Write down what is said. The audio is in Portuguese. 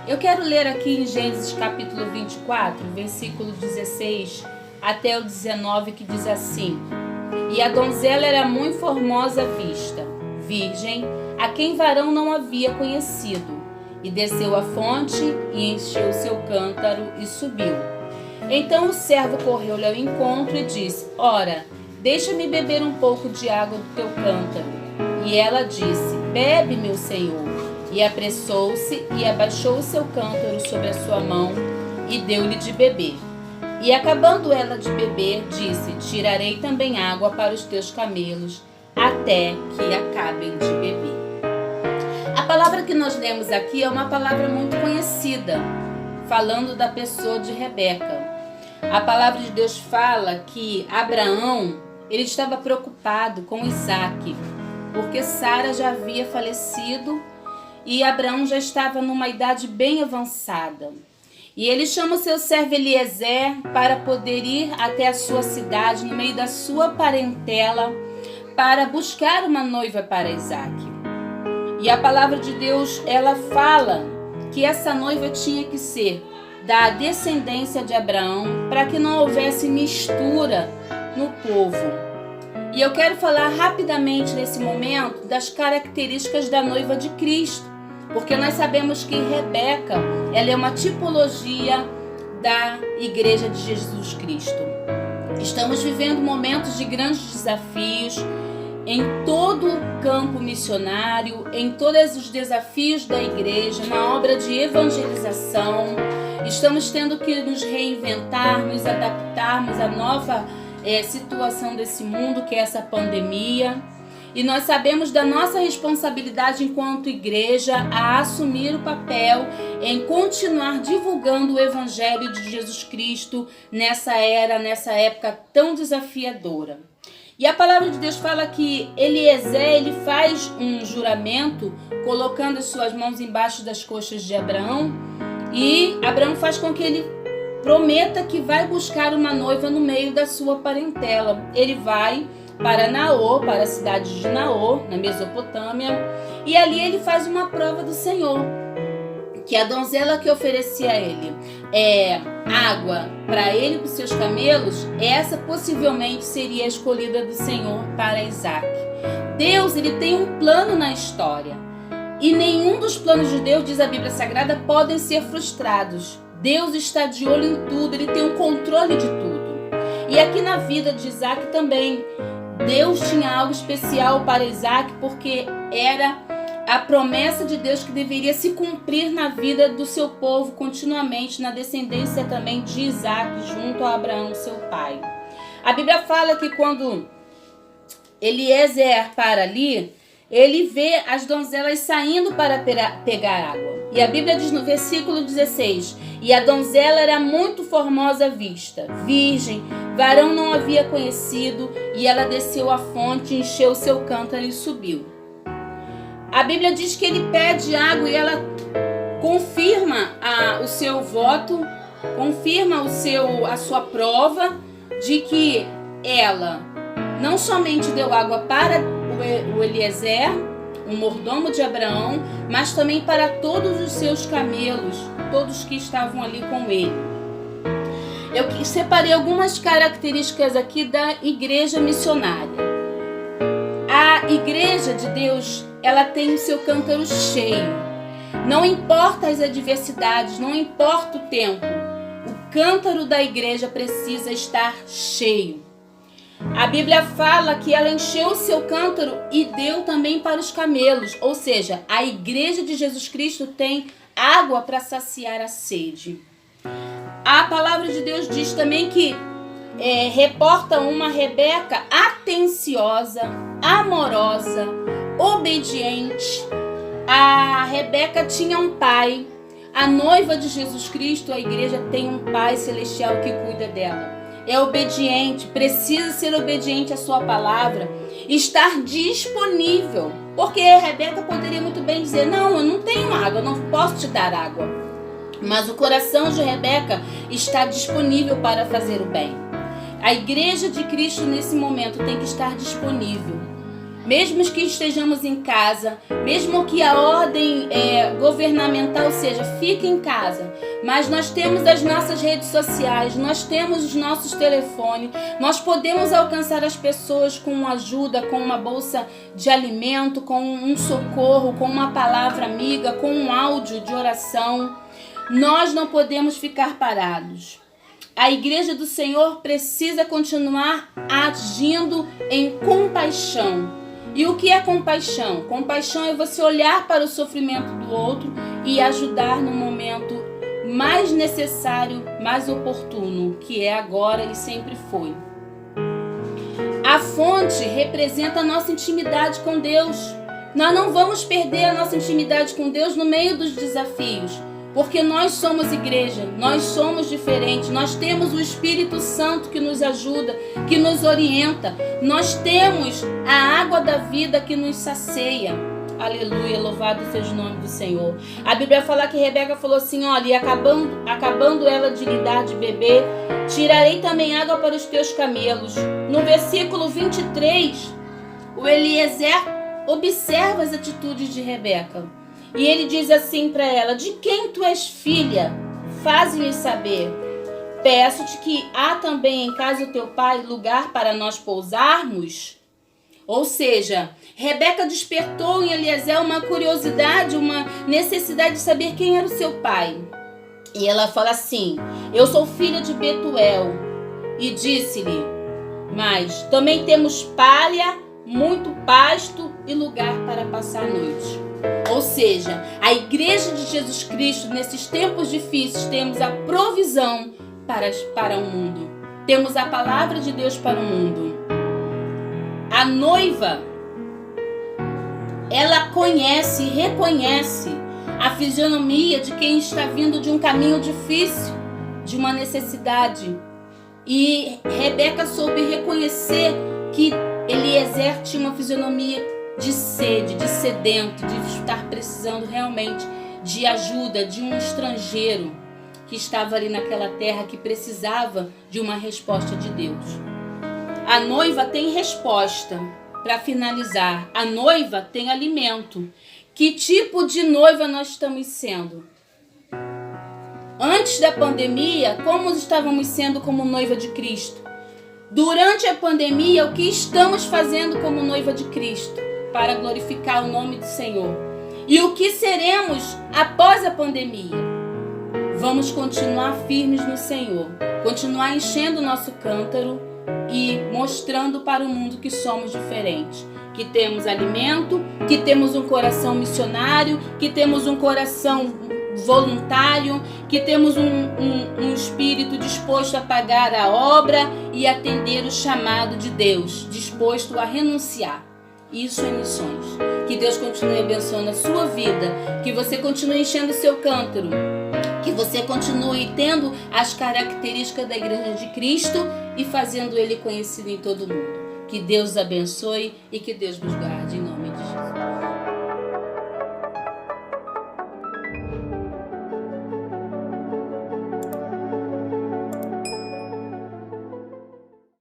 Eu quero ler aqui em Gênesis capítulo 24, versículo 16 até o 19, que diz assim: E a donzela era muito formosa à vista, virgem, a quem varão não havia conhecido. E desceu à fonte e encheu seu cântaro e subiu. Então o servo correu-lhe ao encontro e disse: Ora, deixa-me beber um pouco de água do teu cântaro. E ela disse: Bebe, meu senhor. E apressou-se e abaixou o seu cântaro sobre a sua mão e deu-lhe de beber. E acabando ela de beber, disse: Tirarei também água para os teus camelos, até que acabem de beber. A palavra que nós lemos aqui é uma palavra muito conhecida, falando da pessoa de Rebeca. A palavra de Deus fala que Abraão, ele estava preocupado com Isaque, porque Sara já havia falecido e Abraão já estava numa idade bem avançada. E ele chama o seu servo Eliezer para poder ir até a sua cidade, no meio da sua parentela, para buscar uma noiva para Isaque. E a palavra de Deus, ela fala que essa noiva tinha que ser da descendência de Abraão, para que não houvesse mistura no povo. E eu quero falar rapidamente nesse momento das características da noiva de Cristo, porque nós sabemos que Rebeca, ela é uma tipologia da Igreja de Jesus Cristo. Estamos vivendo momentos de grandes desafios em todo o campo missionário, em todos os desafios da igreja, na obra de evangelização. Estamos tendo que nos reinventar, nos adaptarmos à nova situação desse mundo, que é essa pandemia. E nós sabemos da nossa responsabilidade enquanto igreja a assumir o papel em continuar divulgando o Evangelho de Jesus Cristo nessa época tão desafiadora. E a palavra de Deus fala que Eliezer, ele faz um juramento colocando as suas mãos embaixo das coxas de Abraão, e Abraão faz com que ele prometa que vai buscar uma noiva no meio da sua parentela. Ele vai para Naor, para a cidade de Naor, na Mesopotâmia, e ali ele faz uma prova do Senhor, que a donzela que oferecia a ele água para ele e para os seus camelos, essa possivelmente seria a escolhida do Senhor para Isaque. Deus, ele tem um plano na história, e nenhum dos planos de Deus, diz a Bíblia Sagrada, podem ser frustrados. Deus está de olho em tudo, ele tem o controle de tudo. E aqui na vida de Isaque também, Deus tinha algo especial para Isaque, porque era a promessa de Deus que deveria se cumprir na vida do seu povo continuamente, na descendência também de Isaque, junto a Abraão, seu pai. A Bíblia fala que quando Eliezer para ali, ele vê as donzelas saindo para pegar água. E a Bíblia diz no versículo 16: E a donzela era muito formosa à vista, virgem, varão não havia conhecido, e ela desceu à fonte, encheu seu cântaro e subiu. A Bíblia diz que ele pede água e ela confirma o seu voto, confirma a sua prova de que ela não somente deu água para o Eliezer, o mordomo de Abraão, mas também para todos os seus camelos, todos que estavam ali com ele. Eu separei algumas características aqui da igreja missionária. A igreja de Deus, ela tem o seu cântaro cheio. Não importa as adversidades, não importa o tempo, o cântaro da igreja precisa estar cheio. A Bíblia fala que ela encheu o seu cântaro e deu também para os camelos. Ou seja, a igreja de Jesus Cristo tem água para saciar a sede. A palavra de Deus diz também que reporta uma Rebeca atenciosa, amorosa, obediente. A Rebeca tinha um pai. A noiva de Jesus Cristo, a igreja, tem um pai celestial que cuida dela. É obediente, precisa ser obediente à sua palavra, estar disponível. Porque a Rebeca poderia muito bem dizer: não, eu não tenho água, eu não posso te dar água. Mas o coração de Rebeca está disponível para fazer o bem. A igreja de Cristo nesse momento tem que estar disponível. mesmo que estejamos em casa, mesmo que a ordem governamental seja fique em casa, mas nós temos as nossas redes sociais, nós temos os nossos telefones, nós podemos alcançar as pessoas com uma ajuda, com uma bolsa de alimento, com um socorro, com uma palavra amiga, com um áudio de oração. Nós não podemos ficar parados. A igreja do Senhor precisa continuar agindo em compaixão. E o que é compaixão? Compaixão é você olhar para o sofrimento do outro e ajudar no momento mais necessário, mais oportuno, que é agora e sempre foi. A fonte representa a nossa intimidade com Deus. Nós não vamos perder a nossa intimidade com Deus no meio dos desafios. Porque nós somos igreja, nós somos diferentes, nós temos o Espírito Santo que nos ajuda, que nos orienta, nós temos a água da vida que nos sacia. Aleluia, louvado seja o nome do Senhor. A Bíblia fala que Rebeca falou assim, olha, e acabando ela de lhe dar de beber, tirarei também água para os teus camelos. No versículo 23, o Eliezer observa as atitudes de Rebeca. E ele diz assim para ela, de quem tu és filha? Faze-me saber. Peço-te que há também em casa do teu pai lugar para nós pousarmos? Ou seja, Rebeca despertou em Eliezer uma curiosidade, uma necessidade de saber quem era o seu pai. E ela fala assim, eu sou filha de Betuel. E disse-lhe, mas também temos palha, muito pasto e lugar para passar a noite. Ou seja, a igreja de Jesus Cristo, nesses tempos difíceis, temos a provisão para o mundo. Temos a palavra de Deus para o mundo. A noiva, ela conhece e reconhece a fisionomia de quem está vindo de um caminho difícil, de uma necessidade. E Rebeca soube reconhecer que Eliezer tinha uma fisionomia de sede, de sedento, de estar precisando realmente de ajuda de um estrangeiro que estava ali naquela terra, que precisava de uma resposta de Deus. A noiva tem resposta. Para finalizar, a noiva tem alimento. Que tipo de noiva nós estamos sendo? Antes da pandemia, como estávamos sendo como noiva de Cristo? Durante a pandemia, o que estamos fazendo como noiva de Cristo para glorificar o nome do Senhor? E o que seremos após a pandemia? Vamos continuar firmes no Senhor, continuar enchendo o nosso cântaro e mostrando para o mundo que somos diferentes, que temos alimento, que temos um coração missionário, que temos um coração voluntário, que temos um espírito disposto a pagar a obra e atender o chamado de Deus, disposto a renunciar. Isso é missões. Que Deus continue abençoando a sua vida, que você continue enchendo o seu cântaro, que você continue tendo as características da Igreja de Cristo e fazendo Ele conhecido em todo o mundo. Que Deus abençoe e que Deus nos guarde em nome de Jesus.